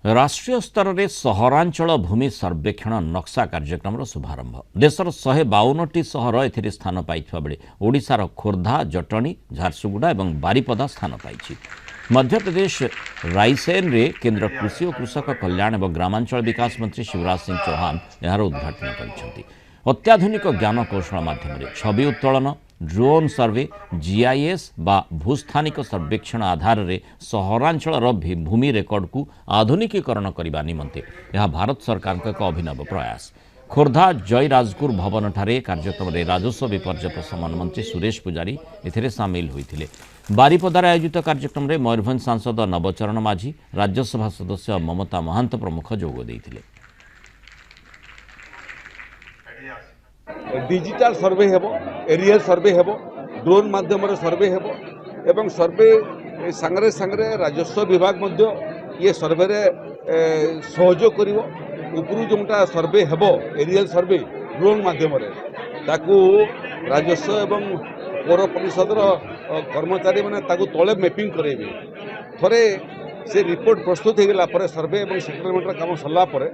राष्ट्रीय स्तर में सहरांचल भूमि सर्वेक्षण नक्शा कार्यक्रम शुभारंभ। देशर 152टी सहर ए स्थान पाई बेले ओडिशार खोर्धा, जटणी, झारसुगुड़ा और बारिपदा स्थान पाई। मध्यप्रदेश रायसेन रे केंद्र कृषि और कृषक कल्याण और ग्रामांचल विकास मंत्री शिवराज सिंह चौहान यार उद्घाटन कर अत्याधुनिक ज्ञान कौशल माध्यम छवि उत्तोलन, ड्रोन सर्वे, जीआईएस बा भूस्थानिक सर्वेक्षण आधार में सहरांचल भूमि रेकर्ड को आधुनिकीकरण करने निमंते यह भारत सरकार का एक अभिनव प्रयास। खोर्धा जयराजपुर भवन ठारे कार्यक्रम में राजस्व विपर्य प्रशमन मंत्री सुरेश पुजारी एथिरे सामिल होते। बारिपदार आयोजित कार्यक्रम में मयूरभंज सांसद नवचरण माझी, राज्यसभा सदस्य ममता महांत प्रमुख जोग देइथिले। डिजिटल सर्वे हेबो, एरियल सर्वे हेबो, ड्रोन माध्यम सर्वे हेबो एवं सर्वे संगरे संगरे राजस्व विभाग मध्य ये सर्वे रे सहयोग करिवो। उपरु जोटा सर्वे हेबो एरियल सर्वे ड्रोन माध्यम रे ताकू राजस्व एवं पौर परिषद कर्मचारी माने ताकू तले मैपिंग करेबे। थरे से रिपोर्ट प्रस्तुत हो गला पर सर्वे एवं सेटलमेंट काम सरला पर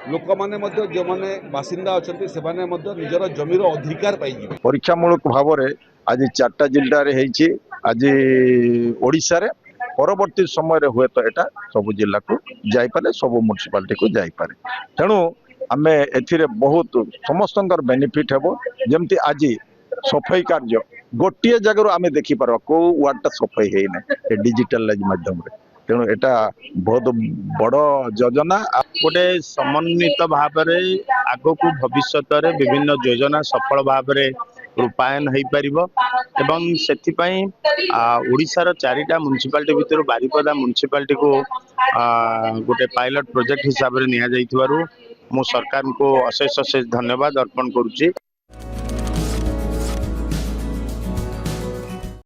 लोक माने मध्य जो माने बासिंदा अछंती से माने मध्य निजर जमीर अधिकार पाई जिवे। परीक्षामूलक भाव में आज 4टा जिल्ला रे हेछि। आज ओडिशा रे परवर्ती समय रे हुए तो एटा सब जिला को जाई पारे, सब म्युनिसिपालिटी को जाई पारे। तेणु आमे एथिरे बहुत समस्तंकर बेनिफिट हेबो। जेमति आज सफाई कार्य गोटे जगह आमे देखि पारो को वार्डटा सफाई हेइ ना डिजिटलाइज माध्यम रे। तेणु एटा बहुत बड़ योजना। गोटे समन्वित भाव में आगो को भविष्य रे विभिन्न योजना सफल भाव में रूपायन हो पार। से ओडिशार 4टा म्युनिसिपालिटी भितर बारिपदा म्युनिसिपालिटी को गोटे पायलट प्रोजेक्ट हिसाब से निया जाइथिबारु मु सरकार को अशेष अशेष धन्यवाद अर्पण करुच्ची।